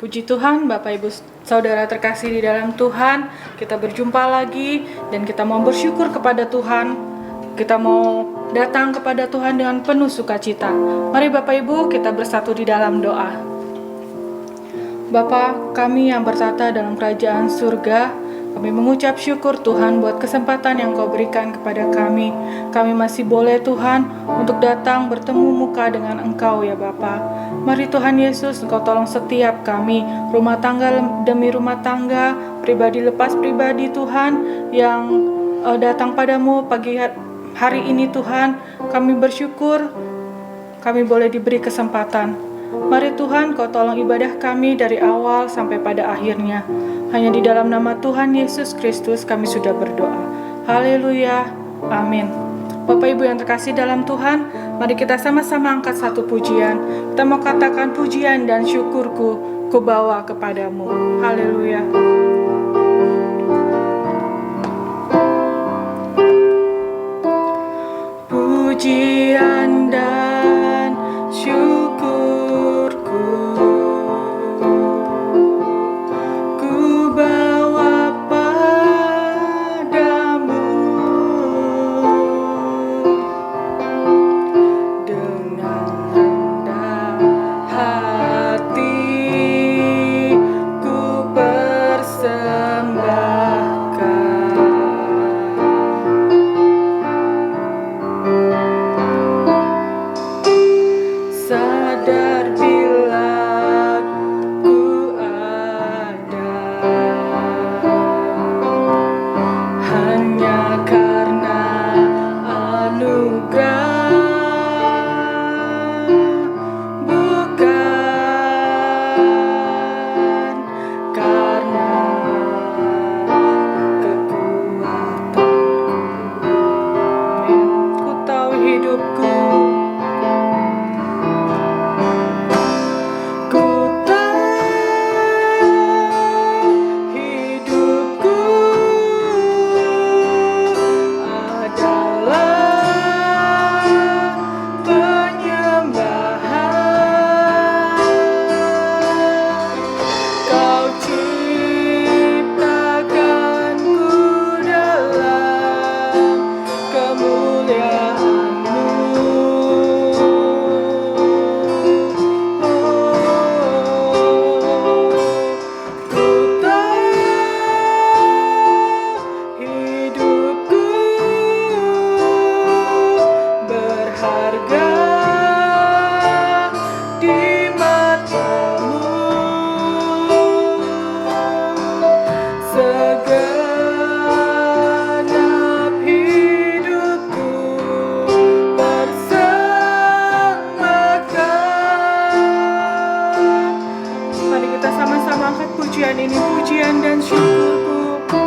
Puji Tuhan, Bapak Ibu Saudara terkasih di dalam Tuhan, kita berjumpa lagi dan kita mau bersyukur kepada Tuhan. Kita mau datang kepada Tuhan dengan penuh sukacita. Mari Bapak Ibu kita bersatu di dalam doa. Bapa kami yang bertata dalam kerajaan surga, kami mengucap syukur Tuhan buat kesempatan yang Kau berikan kepada kami. Kami masih boleh Tuhan untuk datang bertemu muka dengan Engkau ya Bapa. Mari Tuhan Yesus Engkau tolong setiap kami, rumah tangga demi rumah tangga, pribadi lepas pribadi Tuhan, yang datang padamu pagi hari ini Tuhan. Kami bersyukur kami boleh diberi kesempatan. Mari Tuhan Kau tolong ibadah kami dari awal sampai pada akhirnya. Hanya di dalam nama Tuhan Yesus Kristus kami sudah berdoa. Haleluya, amin. Bapak Ibu yang terkasih dalam Tuhan, mari kita sama-sama angkat satu pujian. Kita mau katakan pujian dan syukurku kubawa kepadamu. Haleluya. Pujian dan syukurku kubawa padamu, dengan rendah hati ku persembahkan. Sadar bila ku ada hanya karena anugerah, bukan karena kekuatanku. Ku tahu hidupku, ini pujian dan syukurku,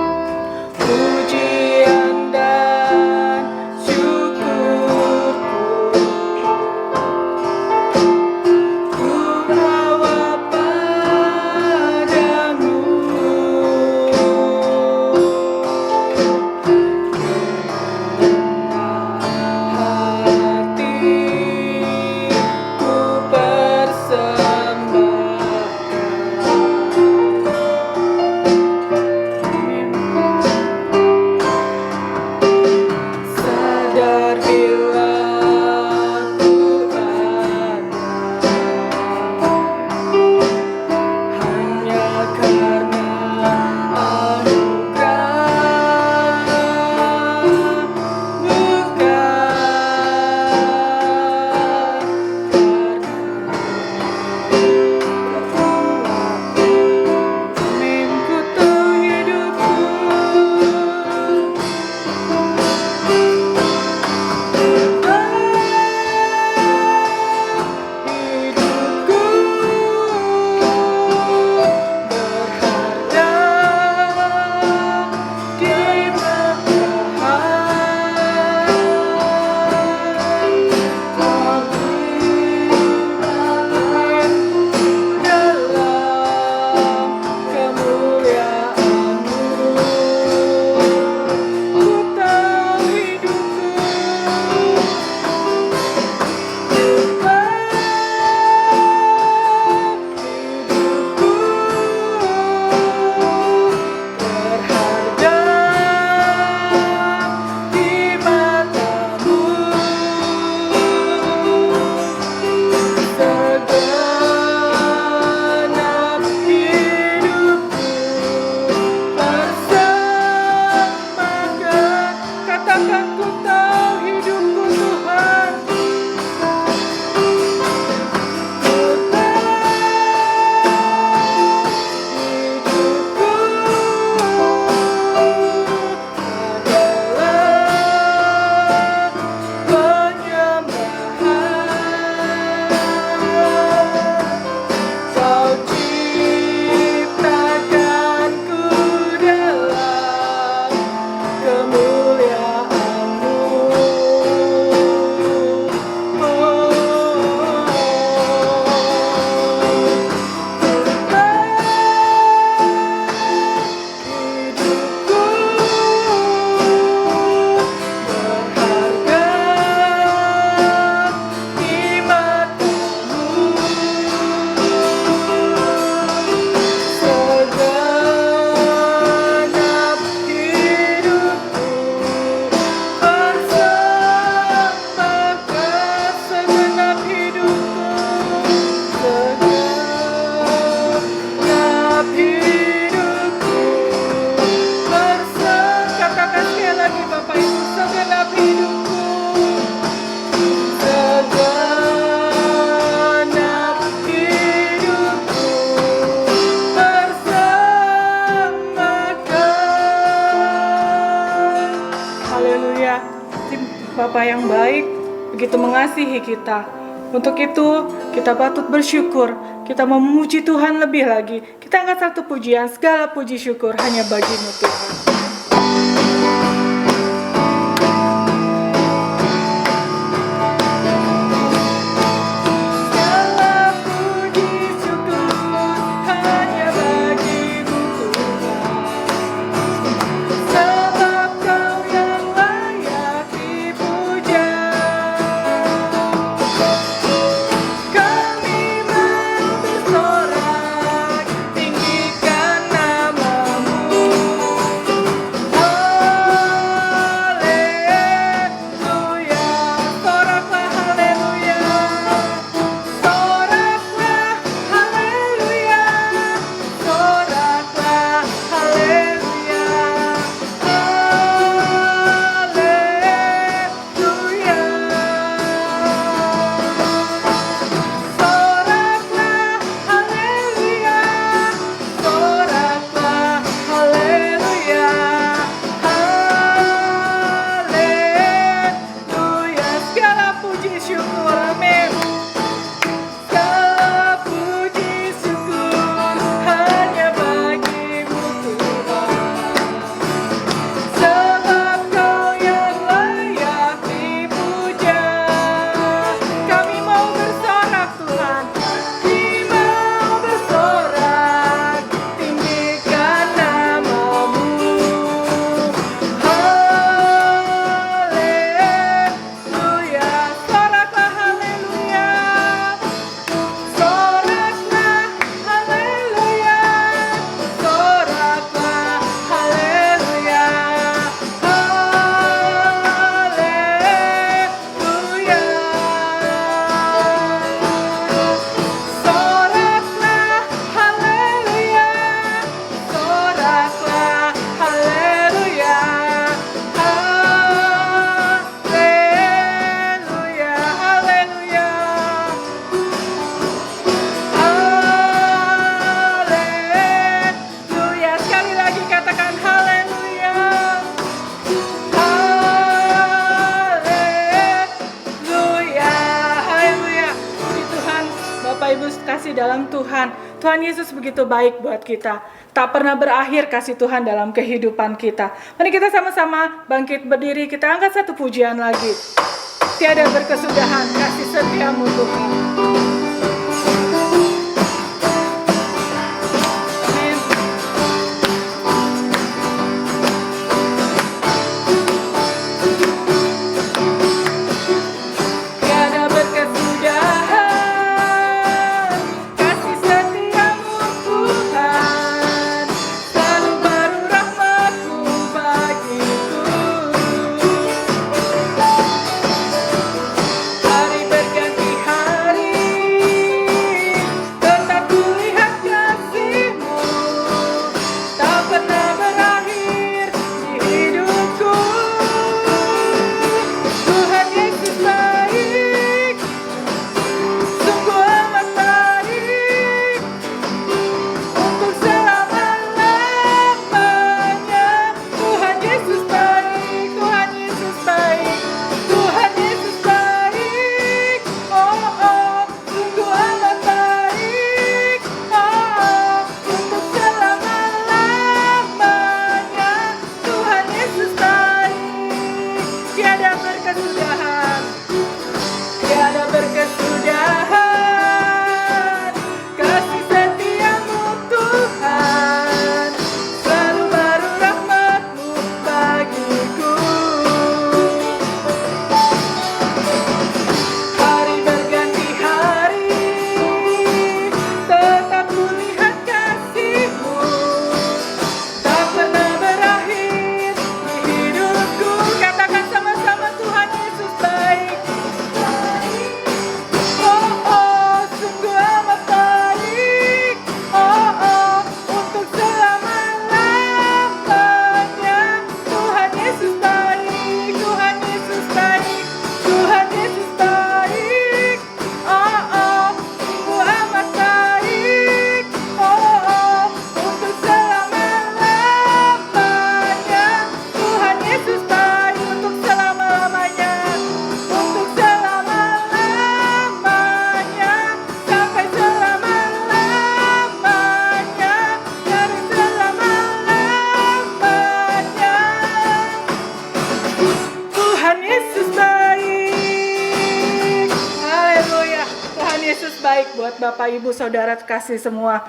pujian dan syukurku ku bawa padamu, hati ku persembahkan. Bapa yang baik, begitu mengasihi kita. Untuk itu, kita patut bersyukur. Kita memuji Tuhan lebih lagi. Kita angkat satu pujian, segala puji syukur hanya bagi-Mu Tuhan. Dalam Tuhan, Tuhan Yesus begitu baik buat kita. Tak pernah berakhir kasih Tuhan dalam kehidupan kita. Mari kita sama-sama bangkit berdiri, kita angkat satu pujian lagi. Tiada berkesudahan kasih setiamu Tuhan. Hari berganti hari Bapak, Ibu, Saudara kasih semua.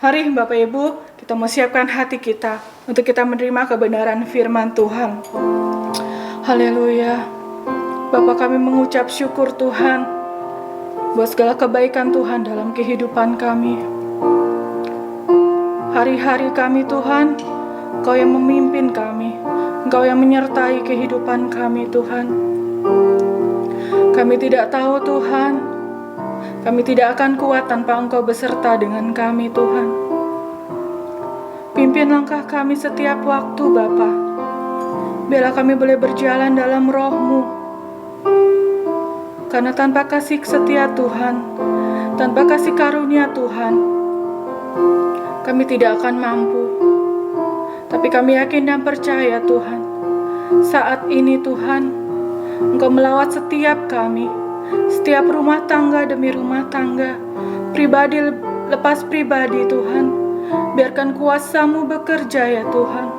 Hari Bapak Ibu, kita mau siapkan hati kita untuk kita menerima kebenaran firman Tuhan. Haleluya. Bapak, kami mengucap syukur Tuhan buat segala kebaikan Tuhan dalam kehidupan kami. Hari-hari kami Tuhan, Engkau yang memimpin kami, Engkau yang menyertai kehidupan kami Tuhan. Kami tidak tahu Tuhan, kami tidak akan kuat tanpa Engkau beserta dengan kami Tuhan. Pimpin langkah kami setiap waktu Bapa. Biarlah kami boleh berjalan dalam roh-Mu. Karena tanpa kasih setia Tuhan, tanpa kasih karunia Tuhan, kami tidak akan mampu. Tapi kami yakin dan percaya Tuhan, saat ini Tuhan, Engkau melawat setiap kami, setiap rumah tangga demi rumah tangga, pribadi lepas pribadi Tuhan. Biarkan kuasa-Mu bekerja ya Tuhan.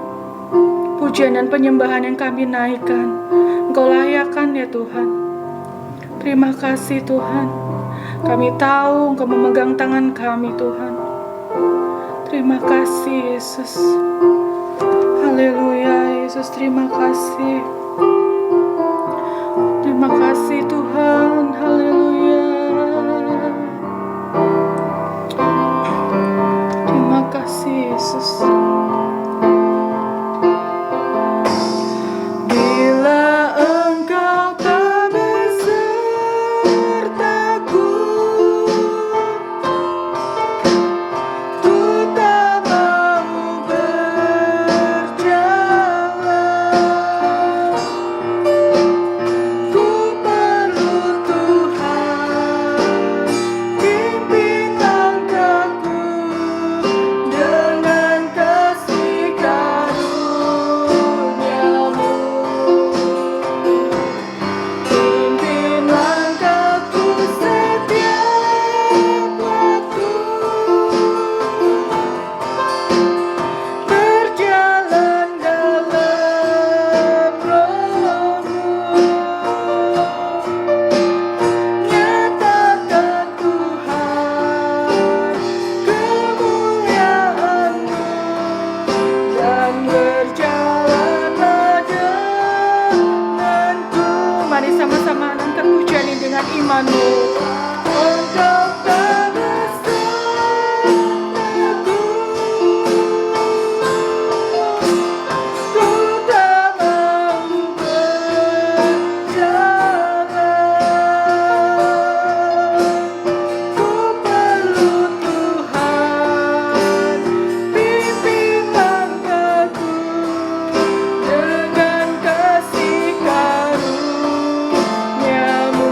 Pujian dan penyembahan yang kami naikkan, Engkau layakkan ya Tuhan. Terima kasih Tuhan. Kami tahu Engkau memegang tangan kami Tuhan. Terima kasih Yesus. Haleluya Yesus, terima kasih. Terima kasih Tuhan. Haleluya. Terima kasih Yesus. Bila Engkau tak besertaku, ku tak mau berjalan. Ku perlu Tuhan, pimpin langkahku dengan kasih karunia-Mu. Pimpin langkahku setiap waktu, berjalan dalam roh-Mu. Nyatakan Tuhan kemuliaan-Mu, dan berjalanlah denganku. Mari sama-sama angkat pujian ini dengan iman-Mu. Engkau tak besertaku, ku tak mau berjalan. Ku perlu Tuhan, pimpin langkahku dengan kasih karunia-Mu.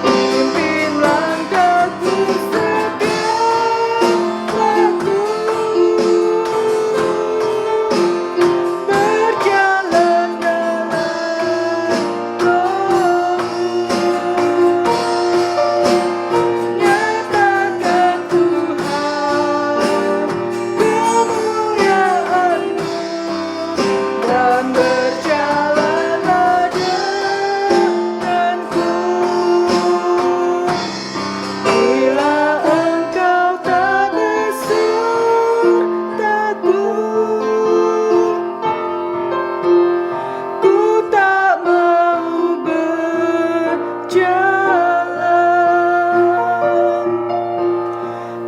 Pimpin langkahku setiap waktu, berjalan dalam roh-Mu. Nyatakan Tuhan kemuliaan-Mu, dan berjalanlah denganku. Bila Engkau tak besertaku, ku tak mau berjalan.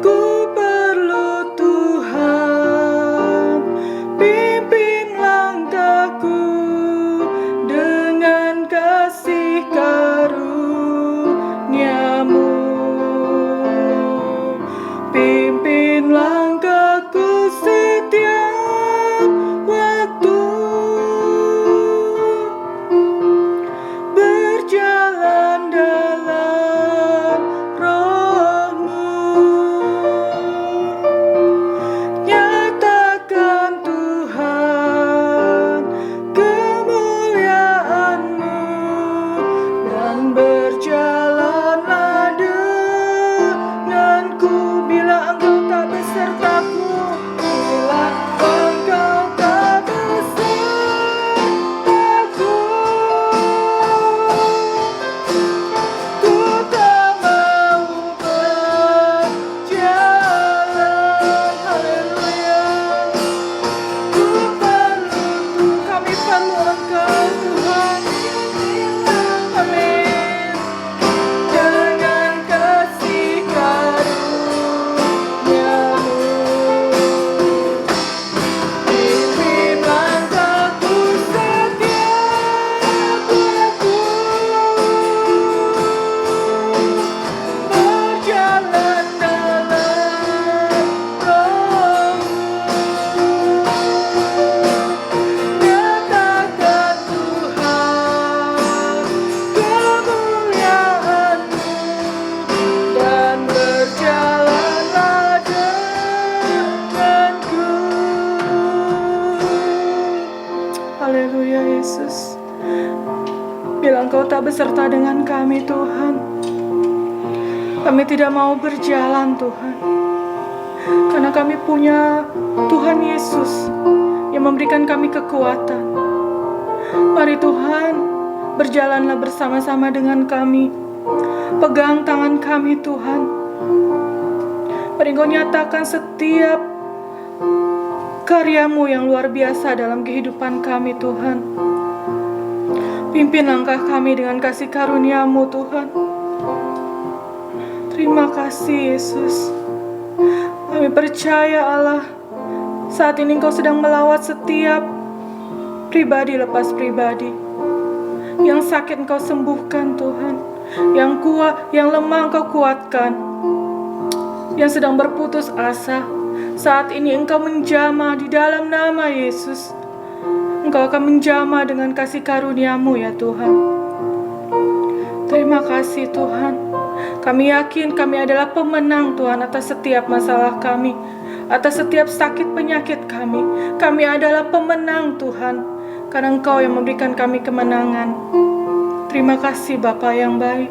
Ku perlu Tuhan, pimpin langkahku dengan kasih karunia-Mu. Pimpin langkahku setiap waktu, berjalan dalam roh-Mu. Nyatakan Tuhan kemuliaan-Mu, dan berjalanlah denganku. Bila tetap beserta dengan kami Tuhan. Kami tidak mau berjalan Tuhan, karena kami punya Tuhan Yesus yang memberikan kami kekuatan. Mari Tuhan, berjalanlah bersama-sama dengan kami. Pegang tangan kami Tuhan. Mari Engkau nyatakan setiap karya-Mu yang luar biasa dalam kehidupan kami Tuhan. Pimpin langkah kami dengan kasih karunia-Mu Tuhan. Terima kasih Yesus. Kami percaya Allah, saat ini Engkau sedang melawat setiap pribadi lepas pribadi. Yang sakit Engkau sembuhkan Tuhan. Yang kuat, yang lemah Engkau kuatkan. Yang sedang berputus asa, saat ini Engkau menjamah di dalam nama Yesus. Engkau akan menjamah dengan kasih karunia-Mu ya Tuhan. Terima kasih Tuhan. Kami yakin kami adalah pemenang Tuhan atas setiap masalah kami, atas setiap sakit penyakit kami. Kami adalah pemenang Tuhan, karena Engkau yang memberikan kami kemenangan. Terima kasih Bapa yang baik.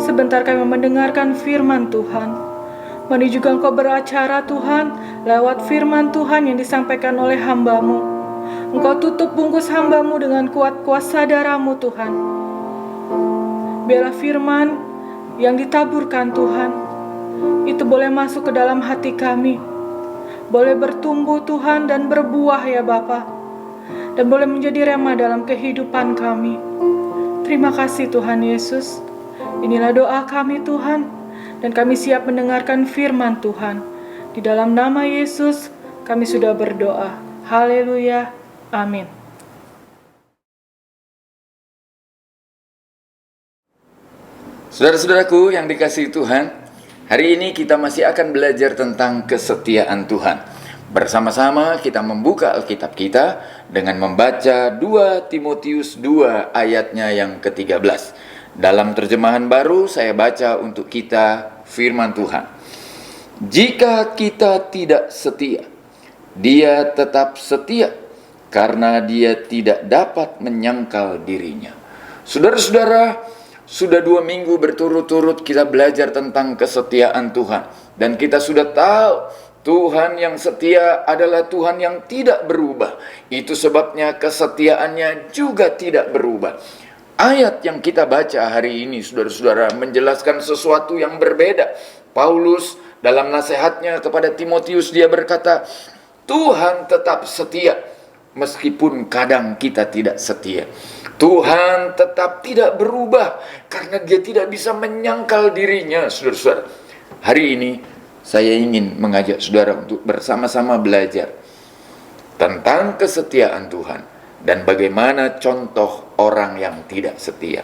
Sebentar kami mendengarkan firman Tuhan. Mari juga Engkau beracara Tuhan, lewat firman Tuhan yang disampaikan oleh hamba-Mu. Engkau tutup bungkus hamba-Mu dengan kuat kuasa darah-Mu Tuhan. Biarlah firman yang ditaburkan Tuhan, itu boleh masuk ke dalam hati kami. Boleh bertumbuh Tuhan dan berbuah ya Bapa. Dan boleh menjadi rema dalam kehidupan kami. Terima kasih Tuhan Yesus. Inilah doa kami Tuhan, dan kami siap mendengarkan firman Tuhan. Di dalam nama Yesus kami sudah berdoa. Haleluya. Amin. Saudara-saudaraku yang dikasihi Tuhan, hari ini kita masih akan belajar tentang kesetiaan Tuhan. Bersama-sama kita membuka Alkitab kita dengan membaca 2 Timotius 2 ayatnya yang ke-13. Dalam terjemahan baru saya baca untuk kita firman Tuhan. Jika kita tidak setia, Dia tetap setia, karena Dia tidak dapat menyangkal dirinya. Saudara-saudara, sudah 2 minggu berturut-turut kita belajar tentang kesetiaan Tuhan. Dan kita sudah tahu Tuhan yang setia adalah Tuhan yang tidak berubah. Itu sebabnya kesetiaannya juga tidak berubah. Ayat yang kita baca hari ini, saudara-saudara, menjelaskan sesuatu yang berbeda. Paulus dalam nasihatnya kepada Timotius, dia berkata, Tuhan tetap setia meskipun kadang kita tidak setia. Tuhan tetap tidak berubah karena Dia tidak bisa menyangkal dirinya, saudara-saudara. Hari ini saya ingin mengajak saudara untuk bersama-sama belajar tentang kesetiaan Tuhan dan bagaimana contoh orang yang tidak setia.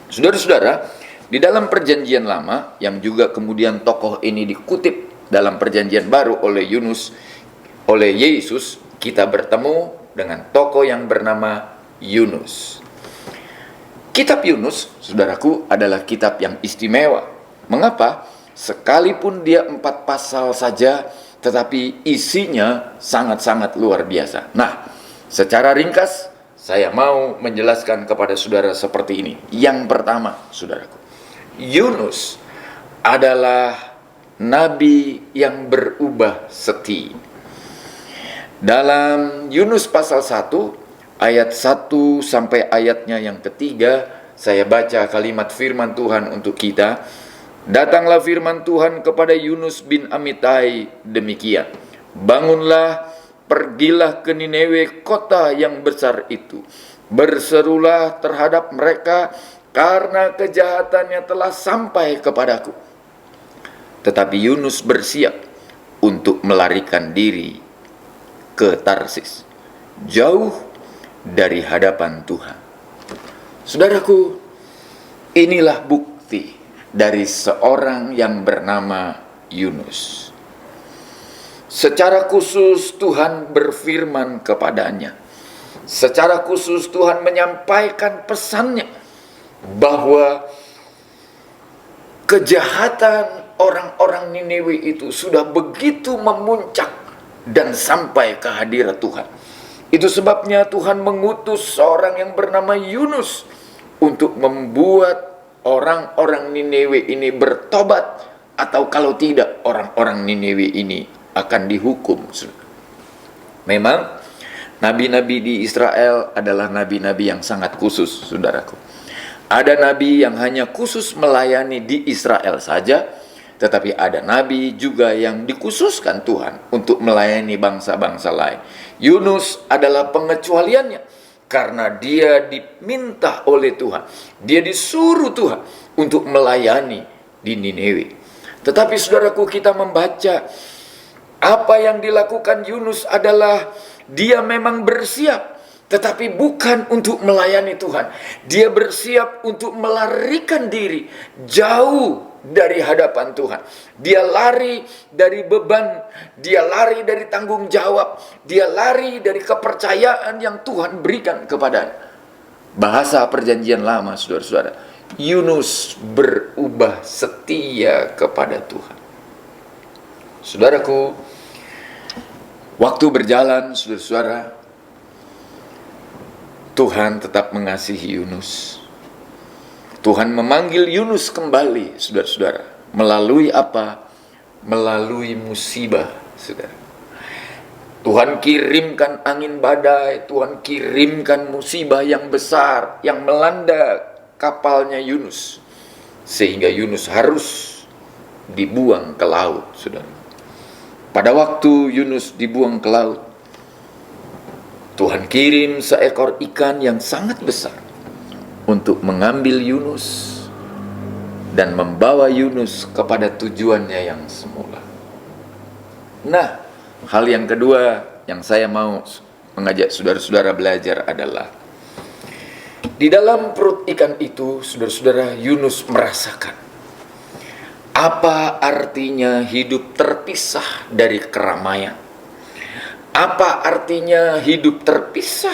Saudara-saudara, di dalam perjanjian lama yang juga kemudian tokoh ini dikutip dalam perjanjian baru oleh Yesus, kita bertemu dengan tokoh yang bernama Yunus. Kitab Yunus, saudaraku, adalah kitab yang istimewa. Mengapa? Sekalipun dia 4 pasal saja, tetapi isinya sangat-sangat luar biasa. Nah, secara ringkas, saya mau menjelaskan kepada saudara seperti ini. Yang pertama, saudaraku, Yunus adalah nabi yang berubah seti. Dalam Yunus pasal 1, ayat 1 sampai ayatnya yang ketiga, saya baca kalimat firman Tuhan untuk kita. Datanglah firman Tuhan kepada Yunus bin Amittai demikian. Bangunlah, pergilah ke Nineve, kota yang besar itu. Berserulah terhadap mereka, karena kejahatannya telah sampai kepadaku. Tetapi Yunus bersiap untuk melarikan diri ke Tarsis, jauh dari hadapan Tuhan. Saudaraku, inilah bukti dari seorang yang bernama Yunus. Secara khusus Tuhan berfirman kepadanya. Secara khusus Tuhan menyampaikan pesannya bahwa kejahatan orang-orang Niniwe itu sudah begitu memuncak dan sampai ke hadirat Tuhan. Itu sebabnya Tuhan mengutus seorang yang bernama Yunus untuk membuat orang-orang Niniwe ini bertobat, atau kalau tidak orang-orang Niniwe ini akan dihukum. Memang nabi-nabi di Israel adalah nabi-nabi yang sangat khusus, saudaraku. Ada nabi yang hanya khusus melayani di Israel saja, tetapi ada nabi juga yang dikhususkan Tuhan untuk melayani bangsa-bangsa lain. Yunus adalah pengecualiannya, karena dia diminta oleh Tuhan, dia disuruh Tuhan untuk melayani di Niniwe. Tetapi saudaraku, kita membaca apa yang dilakukan Yunus adalah dia memang bersiap, tetapi bukan untuk melayani Tuhan. Dia bersiap untuk melarikan diri jauh dari hadapan Tuhan. Dia lari dari beban, dia lari dari tanggung jawab, dia lari dari kepercayaan yang Tuhan berikan kepadanya. Bahasa perjanjian lama, saudara-saudara, Yunus berubah setia kepada Tuhan. Saudaraku, waktu berjalan, saudara-saudara, Tuhan tetap mengasihi Yunus. Tuhan memanggil Yunus kembali, saudara-saudara. Melalui apa? Melalui musibah, saudara. Tuhan kirimkan angin badai, Tuhan kirimkan musibah yang besar yang melanda kapalnya Yunus, sehingga Yunus harus dibuang ke laut, saudara. Pada waktu Yunus dibuang ke laut, Tuhan kirim seekor ikan yang sangat besar untuk mengambil Yunus dan membawa Yunus kepada tujuannya yang semula. Nah, hal yang kedua yang saya mau mengajak saudara-saudara belajar adalah di dalam perut ikan itu, saudara-saudara, Yunus merasakan apa artinya hidup terpisah dari keramaian. Apa artinya hidup terpisah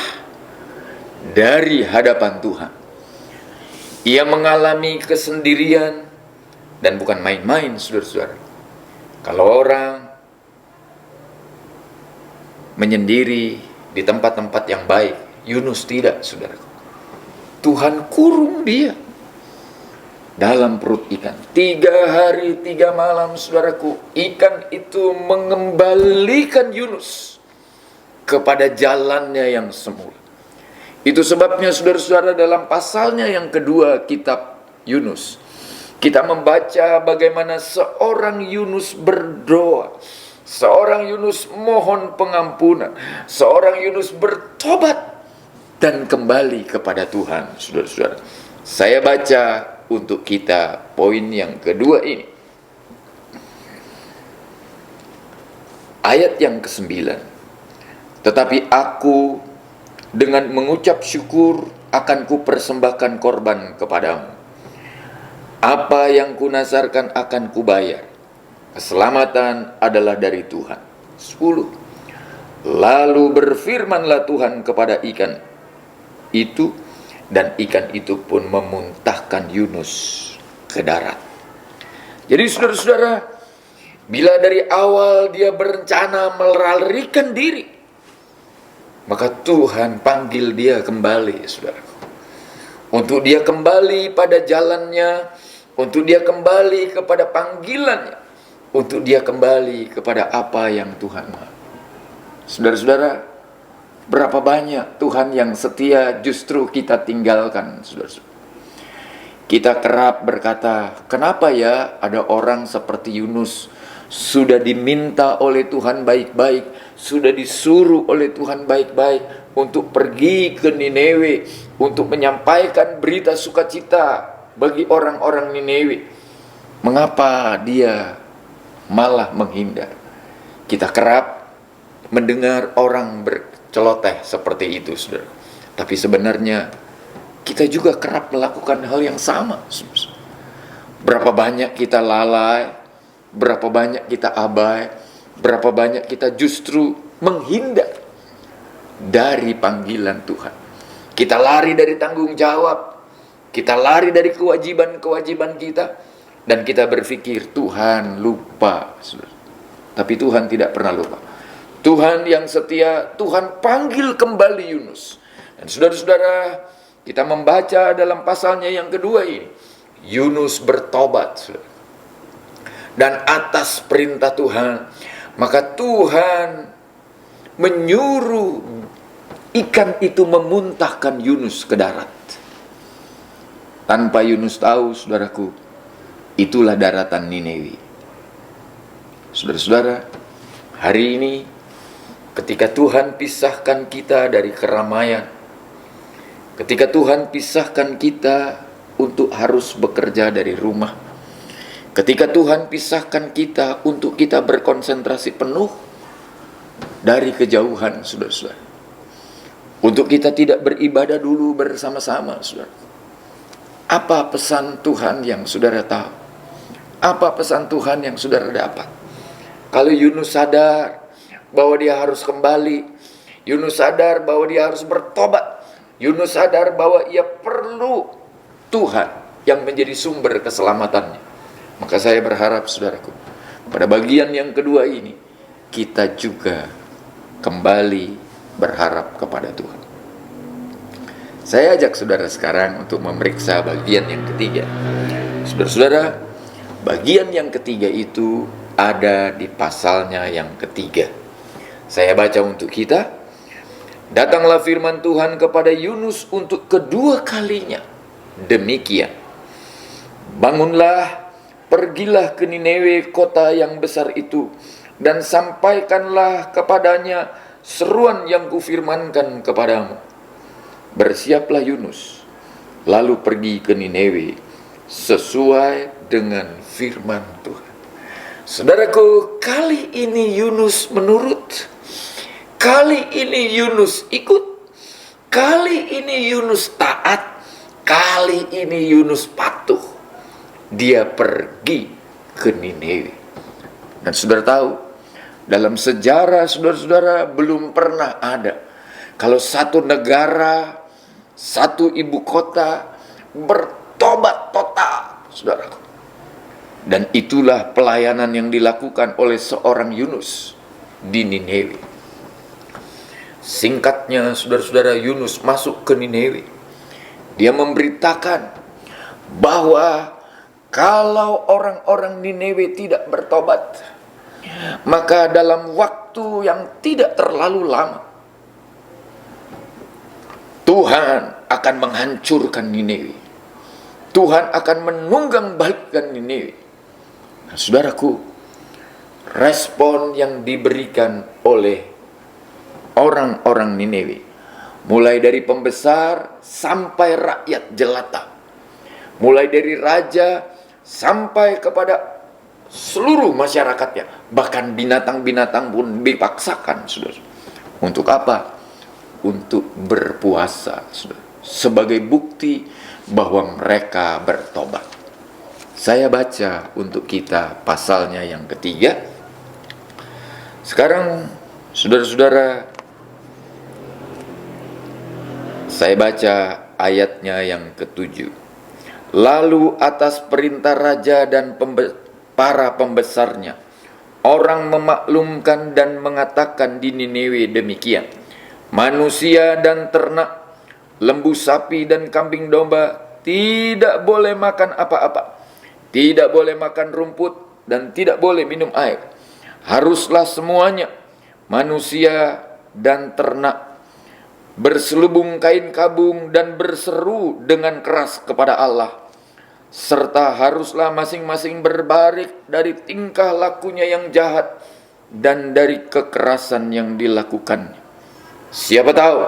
dari hadapan Tuhan. Ia mengalami kesendirian, dan bukan main-main, saudara-saudara. Kalau orang menyendiri di tempat-tempat yang baik, Yunus tidak, saudara. Tuhan kurung dia dalam perut ikan. 3 hari 3 malam, saudaraku, ikan itu mengembalikan Yunus kepada jalannya yang semula. Itu sebabnya, saudara-saudara, dalam pasalnya yang kedua kitab Yunus, kita membaca bagaimana seorang Yunus berdoa, seorang Yunus mohon pengampunan, seorang Yunus bertobat dan kembali kepada Tuhan, saudara-saudara. Saya baca untuk kita poin yang kedua ini. Ayat yang ke-9. Tetapi aku dengan mengucap syukur akan kupersembahkan korban kepadamu. Apa yang kunasarkan akan kubayar. Keselamatan adalah dari Tuhan. 10. Lalu berfirmanlah Tuhan kepada ikan itu, dan ikan itu pun memuntahkan Yunus ke darat. Jadi saudara-saudara, bila dari awal dia berencana melarikan diri, maka Tuhan panggil dia kembali, saudara. Untuk dia kembali pada jalannya, untuk dia kembali kepada panggilannya, untuk dia kembali kepada apa yang Tuhan mau. Saudara-saudara, berapa banyak Tuhan yang setia justru kita tinggalkan, saudara-saudara. Kita kerap berkata, kenapa ya ada orang seperti Yunus, sudah diminta oleh Tuhan baik-baik, sudah disuruh oleh Tuhan baik-baik untuk pergi ke Niniwe, untuk menyampaikan berita sukacita bagi orang-orang Niniwe. Mengapa dia malah menghindar? Kita kerap mendengar orang berceloteh seperti itu, saudara. Tapi sebenarnya kita juga kerap melakukan hal yang sama. Berapa banyak kita lalai, berapa banyak kita abai, berapa banyak kita justru menghindar dari panggilan Tuhan. Kita lari dari tanggung jawab, kita lari dari kewajiban-kewajiban kita, dan kita berpikir Tuhan lupa. Tapi Tuhan tidak pernah lupa. Tuhan yang setia, Tuhan panggil kembali Yunus. Dan saudara-saudara, kita membaca dalam pasalnya yang kedua ini, Yunus bertobat. Dan atas perintah Tuhan, maka Tuhan menyuruh ikan itu memuntahkan Yunus ke darat. Tanpa Yunus tahu, saudaraku, itulah daratan Niniwi. Saudara-saudara, hari ini ketika Tuhan pisahkan kita dari keramaian, ketika Tuhan pisahkan kita untuk harus bekerja dari rumah, ketika Tuhan pisahkan kita untuk kita berkonsentrasi penuh dari kejauhan, saudara-saudara, untuk kita tidak beribadah dulu bersama-sama, saudara. Apa pesan Tuhan yang saudara tahu? Apa pesan Tuhan yang saudara dapat? Kalau Yunus sadar bahwa dia harus kembali, Yunus sadar bahwa dia harus bertobat, Yunus sadar bahwa ia perlu Tuhan yang menjadi sumber keselamatannya. Maka saya berharap, saudaraku, pada bagian yang kedua ini, kita juga kembali berharap kepada Tuhan. Saya ajak saudara sekarang untuk memeriksa bagian yang ketiga. Saudara-saudara, bagian yang ketiga itu ada di pasalnya yang ketiga. Saya baca untuk kita. Datanglah firman Tuhan kepada Yunus untuk kedua kalinya. Demikian. Bangunlah, pergilah ke Niniwe, kota yang besar itu, dan sampaikanlah kepadanya seruan yang kufirmankan kepadamu. Bersiaplah Yunus, lalu pergi ke Niniwe sesuai dengan firman Tuhan. Saudaraku, kali ini Yunus menurut, kali ini Yunus ikut, kali ini Yunus taat, kali ini Yunus patuh. Dia pergi ke Niniwe. Dan saudara tahu, dalam sejarah saudara-saudara belum pernah ada kalau satu negara, satu ibu kota bertobat total, saudaraku. Dan itulah pelayanan yang dilakukan oleh seorang Yunus di Niniwe. Singkatnya, saudara-saudara, Yunus masuk ke Niniwe. Dia memberitakan bahwa kalau orang-orang Niniwe tidak bertobat, maka dalam waktu yang tidak terlalu lama, Tuhan akan menghancurkan Niniwe. Tuhan akan menunggang balikkan Niniwe. Nah, saudaraku, respon yang diberikan oleh orang-orang Niniwe, mulai dari pembesar sampai rakyat jelata, mulai dari raja sampai kepada seluruh masyarakatnya, bahkan binatang-binatang pun dipaksakan, saudara. Untuk apa? Untuk berpuasa, saudara, sebagai bukti bahwa mereka bertobat. Saya baca untuk kita pasalnya yang ketiga. Sekarang, saudara-saudara, saya baca ayatnya yang ke-7. Lalu atas perintah raja dan para pembesarnya, orang memaklumkan dan mengatakan di Niniwe demikian: manusia dan ternak, lembu sapi dan kambing domba tidak boleh makan apa-apa, tidak boleh makan rumput, dan tidak boleh minum air. Haruslah semuanya, manusia dan ternak, berselubung kain kabung dan berseru dengan keras kepada Allah, serta haruslah masing-masing berbalik dari tingkah lakunya yang jahat dan dari kekerasan yang dilakukannya. Siapa tahu,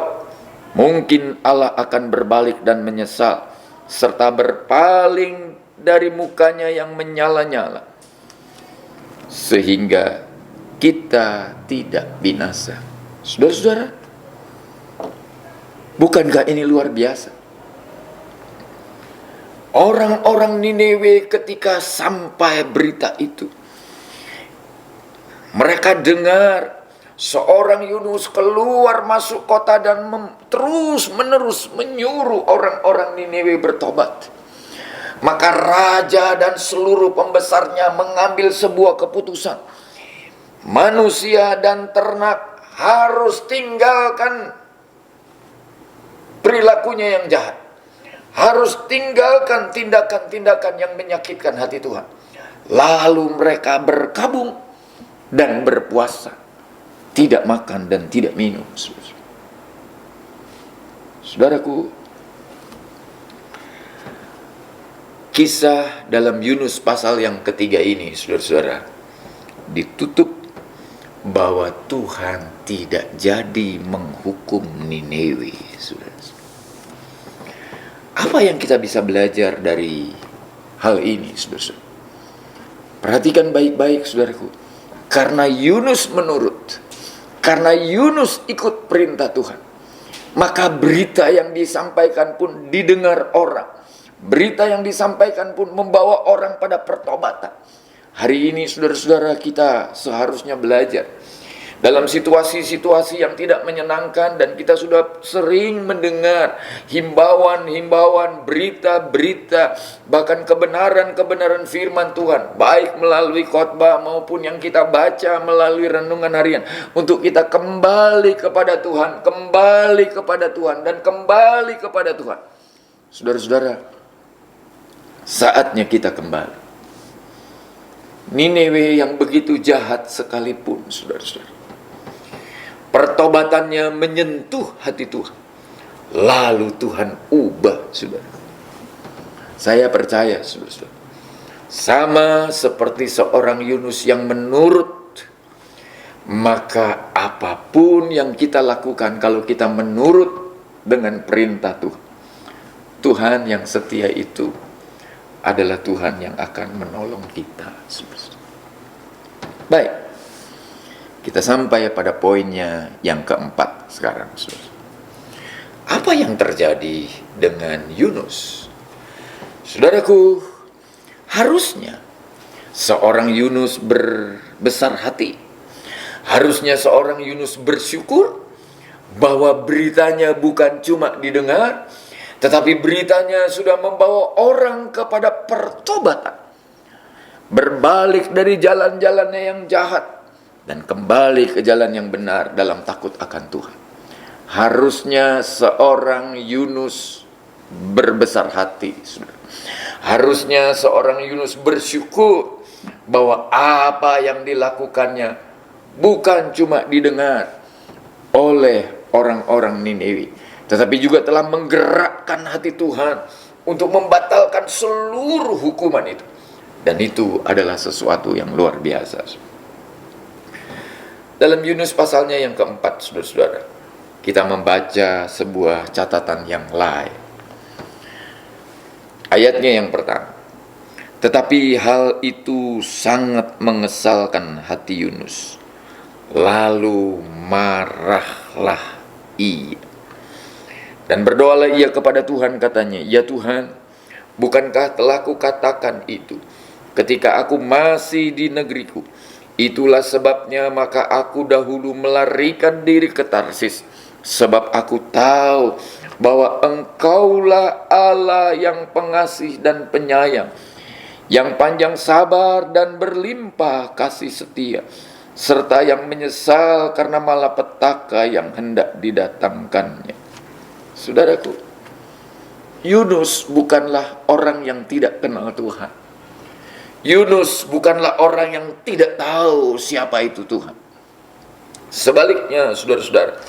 mungkin Allah akan berbalik dan menyesal, serta berpaling dari mukanya yang menyala-nyala, sehingga kita tidak binasa. Saudara-saudara, bukankah ini luar biasa? Orang-orang Niniwe ketika sampai berita itu, mereka dengar seorang Yunus keluar masuk kota dan terus-menerus menyuruh orang-orang Niniwe bertobat. Maka raja dan seluruh pembesarnya mengambil sebuah keputusan. Manusia dan ternak harus tinggalkan perilakunya yang jahat, harus tinggalkan tindakan-tindakan yang menyakitkan hati Tuhan. Lalu mereka berkabung dan berpuasa, tidak makan dan tidak minum. Saudaraku, kisah dalam Yunus pasal yang ketiga ini, saudara-saudara, ditutup bahwa Tuhan tidak jadi menghukum Niniwe. Apa yang kita bisa belajar dari hal ini, saudara-saudara? Perhatikan baik-baik, saudaraku. Karena Yunus menurut, karena Yunus ikut perintah Tuhan, maka berita yang disampaikan pun didengar orang. Berita yang disampaikan pun membawa orang pada pertobatan. Hari ini saudara-saudara, kita seharusnya belajar dalam situasi-situasi yang tidak menyenangkan, dan kita sudah sering mendengar himbauan-himbauan, berita-berita, bahkan kebenaran-kebenaran firman Tuhan, baik melalui khotbah maupun yang kita baca melalui renungan harian, untuk kita kembali kepada Tuhan, kembali kepada Tuhan, dan kembali kepada Tuhan. Saudara-saudara, saatnya kita kembali. Niniwe yang begitu jahat sekalipun, saudara-saudara, pertobatannya menyentuh hati Tuhan. Lalu Tuhan ubah, saudara. Saya percaya, saudara-saudara, sama seperti seorang Yunus yang menurut, maka apapun yang kita lakukan, kalau kita menurut dengan perintah Tuhan, Tuhan yang setia itu adalah Tuhan yang akan menolong kita, saudara-saudara. Baik, kita sampai pada poinnya yang keempat sekarang, saudara. Apa yang terjadi dengan Yunus? Saudaraku, harusnya seorang Yunus berbesar hati. Harusnya seorang Yunus bersyukur bahwa beritanya bukan cuma didengar, tetapi beritanya sudah membawa orang kepada pertobatan, berbalik dari jalan-jalannya yang jahat, dan kembali ke jalan yang benar dalam takut akan Tuhan. Harusnya seorang Yunus berbesar hati. Harusnya seorang Yunus bersyukur bahwa apa yang dilakukannya bukan cuma didengar oleh orang-orang Niniwe, tetapi juga telah menggerakkan hati Tuhan untuk membatalkan seluruh hukuman itu. Dan itu adalah sesuatu yang luar biasa. Dalam Yunus pasalnya yang keempat, saudara-saudara, kita membaca sebuah catatan yang lain. Ayatnya yang pertama. Tetapi hal itu sangat mengesalkan hati Yunus. Lalu marahlah ia. Dan berdoalah ia kepada Tuhan, katanya, "Ya Tuhan, bukankah telah kukatakan itu ketika aku masih di negeriku? Itulah sebabnya maka aku dahulu melarikan diri ke Tarsis, sebab aku tahu bahwa Engkaulah Allah yang pengasih dan penyayang, yang panjang sabar dan berlimpah kasih setia, serta yang menyesal karena malapetaka yang hendak didatangkannya." Saudaraku, Yunus bukanlah orang yang tidak kenal Tuhan. Yunus bukanlah orang yang tidak tahu siapa itu Tuhan. Sebaliknya, saudara-saudara,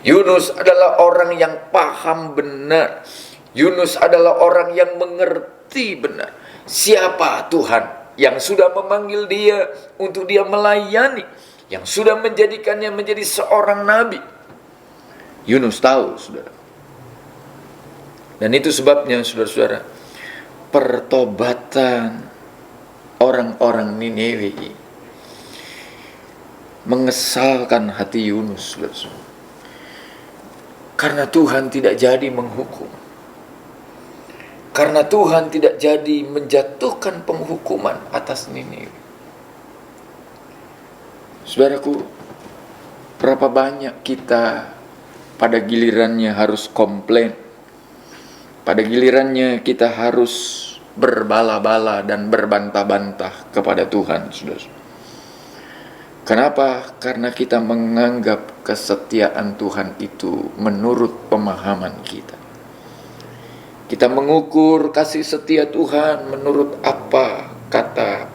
Yunus adalah orang yang paham benar. Yunus adalah orang yang mengerti benar siapa Tuhan yang sudah memanggil dia untuk dia melayani, yang sudah menjadikannya menjadi seorang nabi. Yunus tahu, saudara. Dan itu sebabnya, saudara-saudara, pertobatan orang-orang Niniwe mengesalkan hati Yunus, saudara-saudara. Karena Tuhan tidak jadi menghukum. Karena Tuhan tidak jadi menjatuhkan penghukuman atas Niniwe. Saudaraku, berapa banyak kita pada gilirannya harus komplain. Pada gilirannya kita harus berbala-bala dan berbantah-bantah kepada Tuhan, saudara. Kenapa? Karena kita menganggap kesetiaan Tuhan itu menurut pemahaman kita. Kita mengukur kasih setia Tuhan menurut apa kata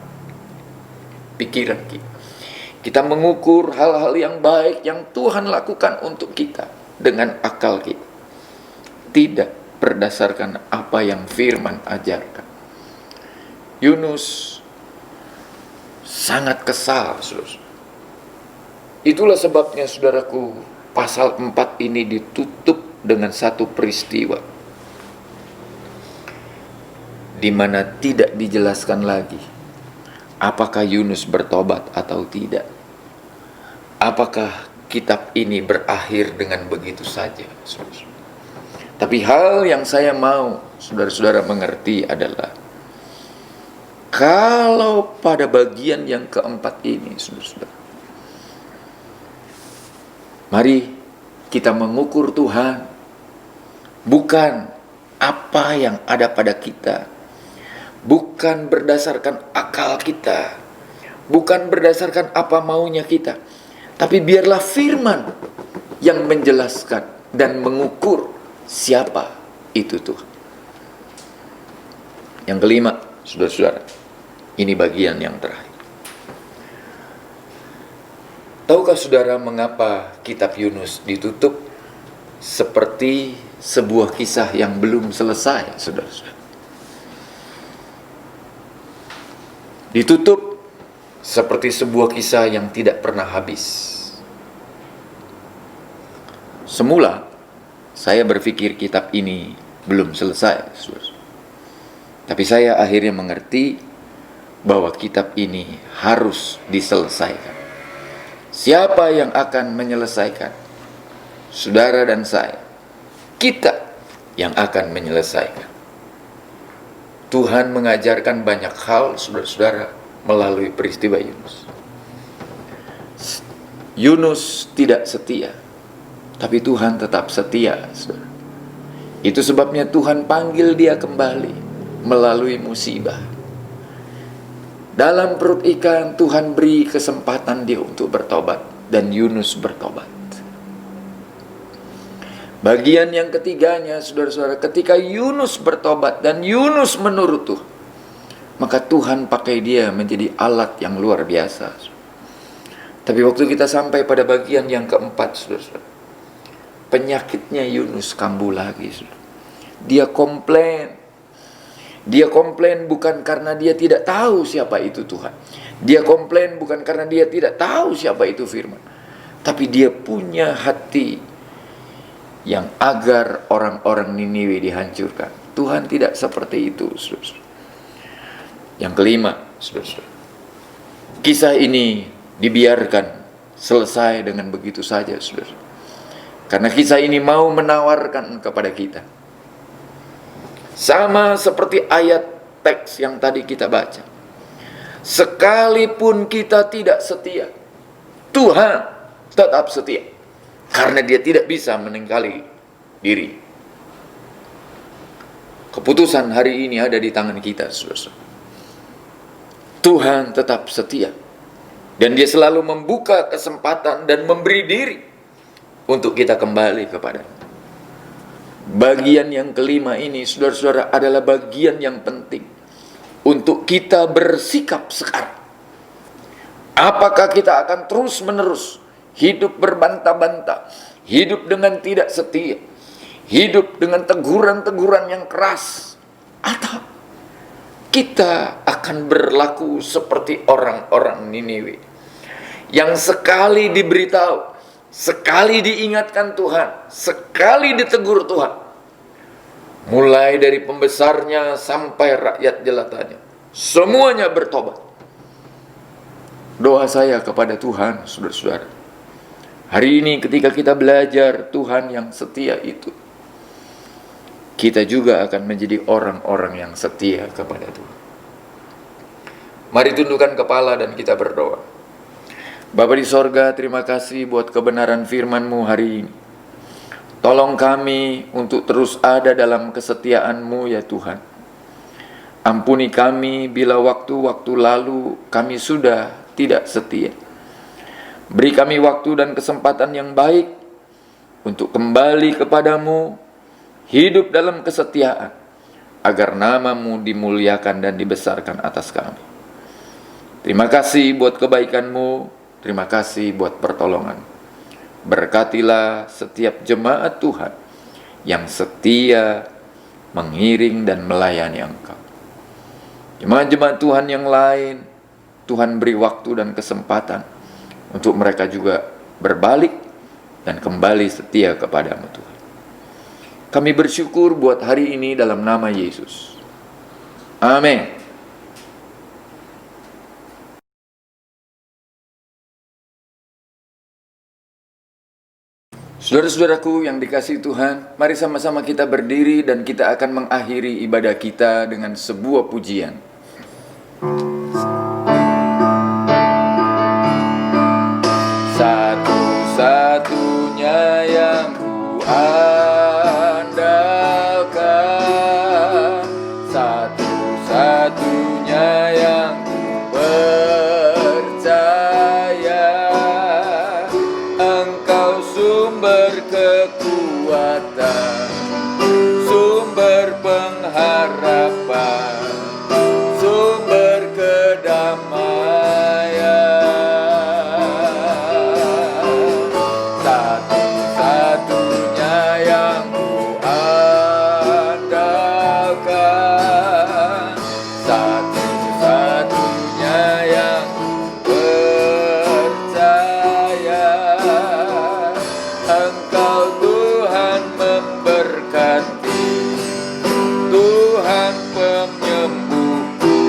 pikiran kita. Kita mengukur hal-hal yang baik yang Tuhan lakukan untuk kita dengan akal kita. Tidak berdasarkan apa yang firman ajarkan. Yunus sangat kesal, saudara. Itulah sebabnya, saudaraku, pasal 4 ini ditutup dengan satu peristiwa di mana tidak dijelaskan lagi apakah Yunus bertobat atau tidak. Apakah kitab ini berakhir dengan begitu saja, saudara? Tapi hal yang saya mau saudara-saudara mengerti adalah, kalau pada bagian yang keempat ini, saudara-saudara, mari kita mengukur Tuhan bukan apa yang ada pada kita, bukan berdasarkan akal kita, bukan berdasarkan apa maunya kita, tapi biarlah firman yang menjelaskan dan mengukur siapa itu Tuhan. Yang kelima, saudara-saudara, ini bagian yang terakhir. Tahukah saudara mengapa kitab Yunus ditutup seperti sebuah kisah yang belum selesai, saudara-saudara? Ditutup seperti sebuah kisah yang tidak pernah habis. Semula saya berpikir kitab ini belum selesai, saudara. Tapi saya akhirnya mengerti bahwa kitab ini harus diselesaikan. Siapa yang akan menyelesaikan? Saudara dan saya. Kita yang akan menyelesaikan. Tuhan mengajarkan banyak hal, saudara-saudara, melalui peristiwa Yunus. Yunus tidak setia, tapi Tuhan tetap setia, saudara. Itu sebabnya Tuhan panggil dia kembali melalui musibah. Dalam perut ikan, Tuhan beri kesempatan dia untuk bertobat, dan Yunus bertobat. Bagian yang ketiganya, saudara-saudara, ketika Yunus bertobat dan Yunus menurut Tuhan, maka Tuhan pakai dia menjadi alat yang luar biasa. Tapi waktu kita sampai pada bagian yang keempat, saudara-saudara, penyakitnya Yunus kambuh lagi, saudara. Dia komplain. Dia komplain bukan karena dia tidak tahu siapa itu Tuhan. Dia komplain bukan karena dia tidak tahu siapa itu firman. Tapi dia punya hati yang agar orang-orang Niniwe dihancurkan. Tuhan tidak seperti itu, saudara. Yang kelima, saudara, kisah ini dibiarkan selesai dengan begitu saja, saudara. Karena kisah ini mau menawarkan kepada kita, sama seperti ayat teks yang tadi kita baca, sekalipun kita tidak setia, Tuhan tetap setia, karena dia tidak bisa meninggali diri. Keputusan hari ini ada di tangan kita, saudara. Tuhan tetap setia, dan dia selalu membuka kesempatan dan memberi diri untuk kita kembali kepadanya. Bagian yang kelima ini, saudara-saudara, adalah bagian yang penting untuk kita bersikap sekarang. Apakah kita akan terus-menerus hidup berbantah-bantah, hidup dengan tidak setia, hidup dengan teguran-teguran yang keras, atau kita akan berlaku seperti orang-orang Niniwe yang sekali diberitahu, sekali diingatkan Tuhan, sekali ditegur Tuhan, mulai dari pembesarnya sampai rakyat jelatanya, semuanya bertobat. Doa saya kepada Tuhan, saudara-saudara, hari ini ketika kita belajar Tuhan yang setia itu, kita juga akan menjadi orang-orang yang setia kepada Tuhan. Mari tundukkan kepala dan kita berdoa. Bapa di sorga, terima kasih buat kebenaran firman-Mu hari ini. Tolong kami untuk terus ada dalam kesetiaan-Mu ya Tuhan. Ampuni kami bila waktu-waktu lalu kami sudah tidak setia. Beri kami waktu dan kesempatan yang baik untuk kembali kepadamu, hidup dalam kesetiaan, agar nama-Mu dimuliakan dan dibesarkan atas kami. Terima kasih buat kebaikan-Mu, terima kasih buat pertolongan. Berkatilah setiap jemaat Tuhan yang setia mengiring dan melayani Engkau. Jemaat-jemaat Tuhan yang lain, Tuhan beri waktu dan kesempatan untuk mereka juga berbalik dan kembali setia kepadamu Tuhan. Kami bersyukur buat hari ini dalam nama Yesus. Amin. Saudara-saudaraku yang dikasihi Tuhan, mari sama-sama kita berdiri dan kita akan mengakhiri ibadah kita dengan sebuah pujian. Satu-satunya yang ku andalkan, satu-satunya yang ku percaya, Engkau sumber kekuatan, sumber pengharapan, sumber kedamaian. Satu-satunya yang ku andalkan, satu-satunya yang ku percaya, Engkau Tuhan memberkati, Tuhan penyembuhku,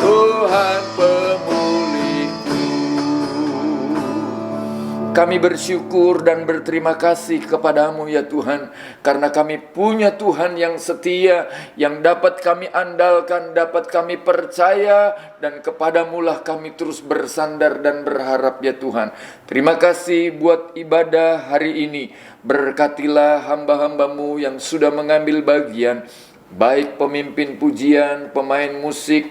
Tuhan pemulihku. Kami bersyukur dan berterima kasih kepadamu ya Tuhan, karena kami punya Tuhan yang setia, yang dapat kami andalkan, dapat kami percaya, dan kepadamulah kami terus bersandar dan berharap ya Tuhan. Terima kasih buat ibadah hari ini. Berkatilah hamba-hambamu yang sudah mengambil bagian, baik pemimpin pujian, pemain musik,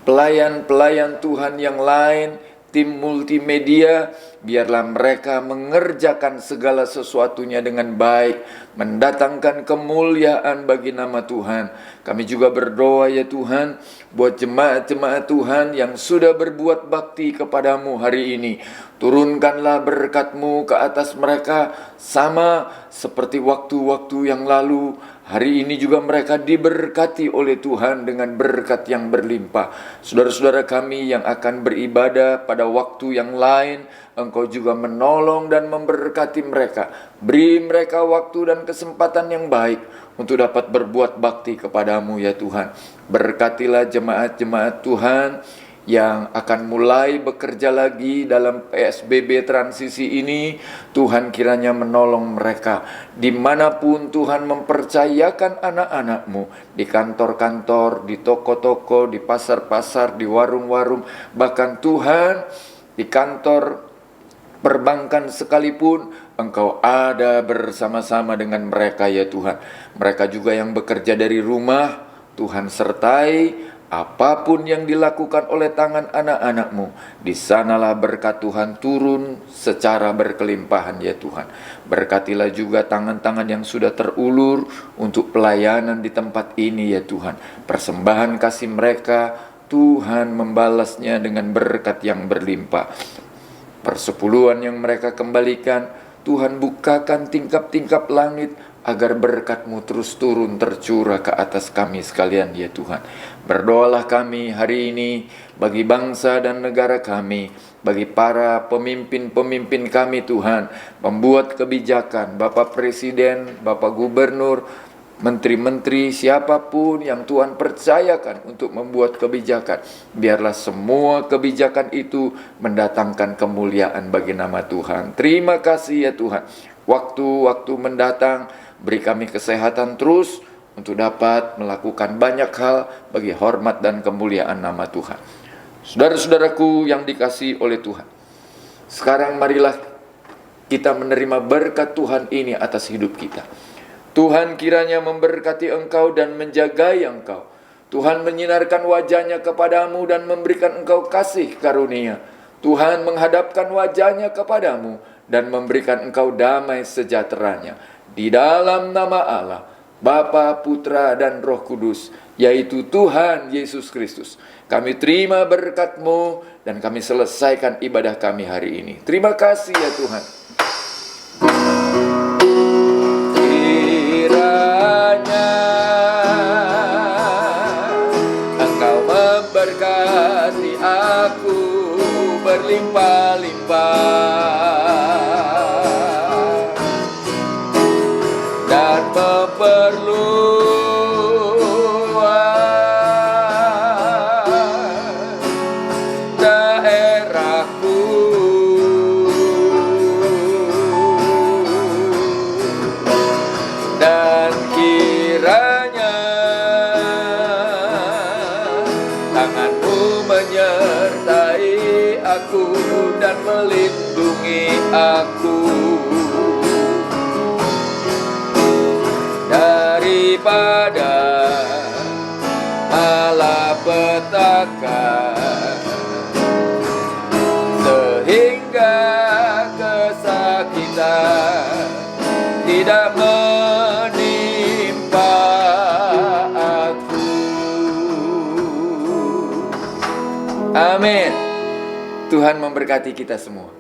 pelayan-pelayan Tuhan yang lain, tim multimedia. Biarlah mereka mengerjakan segala sesuatunya dengan baik, mendatangkan kemuliaan bagi nama Tuhan. Kami juga berdoa ya Tuhan, buat jemaat-jemaat Tuhan yang sudah berbuat bakti kepadamu hari ini. Turunkanlah berkat-Mu ke atas mereka, sama seperti waktu-waktu yang lalu. Hari ini juga mereka diberkati oleh Tuhan dengan berkat yang berlimpah. Saudara-saudara kami yang akan beribadah pada waktu yang lain, Engkau juga menolong dan memberkati mereka. Beri mereka waktu dan kesempatan yang baik untuk dapat berbuat bakti kepadamu ya Tuhan. Berkatilah jemaat-jemaat Tuhan yang akan mulai bekerja lagi dalam PSBB transisi ini. Tuhan kiranya menolong mereka dimanapun Tuhan mempercayakan anak-anak-Mu, di kantor-kantor, di toko-toko, di pasar-pasar, di warung-warung, bahkan Tuhan di kantor perbankan sekalipun, Engkau ada bersama-sama dengan mereka ya Tuhan. Mereka juga yang bekerja dari rumah, Tuhan sertai apapun yang dilakukan oleh tangan anak-anak-Mu. Di sanalah berkat Tuhan turun secara berkelimpahan ya Tuhan. Berkatilah juga tangan-tangan yang sudah terulur untuk pelayanan di tempat ini ya Tuhan. Persembahan kasih mereka, Tuhan membalasnya dengan berkat yang berlimpah. Persepuluhan yang mereka kembalikan, Tuhan bukakan tingkap-tingkap langit agar berkat-Mu terus turun tercurah ke atas kami sekalian ya Tuhan. Berdoalah kami hari ini bagi bangsa dan negara kami, bagi para pemimpin-pemimpin kami Tuhan, membuat kebijakan, Bapak Presiden, Bapak Gubernur, menteri-menteri, siapapun yang Tuhan percayakan untuk membuat kebijakan, biarlah semua kebijakan itu mendatangkan kemuliaan bagi nama Tuhan. Terima kasih ya Tuhan. Waktu-waktu mendatang, beri kami kesehatan terus untuk dapat melakukan banyak hal bagi hormat dan kemuliaan nama Tuhan. Saudara-saudaraku yang dikasihi oleh Tuhan, sekarang marilah kita menerima berkat Tuhan ini atas hidup kita. Tuhan kiranya memberkati engkau dan menjagai engkau. Tuhan menyinarkan wajahnya kepadamu dan memberikan engkau kasih karunia. Tuhan menghadapkan wajahnya kepadamu dan memberikan engkau damai sejahteranya. Di dalam nama Allah, Bapa, Putra, dan Roh Kudus, yaitu Tuhan Yesus Kristus, kami terima berkat-Mu dan kami selesaikan ibadah kami hari ini. Terima kasih ya Tuhan. Kiranya Engkau memberkati aku berlimpah-limpah dan memperluas daerahku, dan kiranya tangan-Mu menyertai aku dan melindungi aku daripada malapetaka, sehingga kesakitan tidak menimpa aku. Amin. Tuhan memberkati kita semua.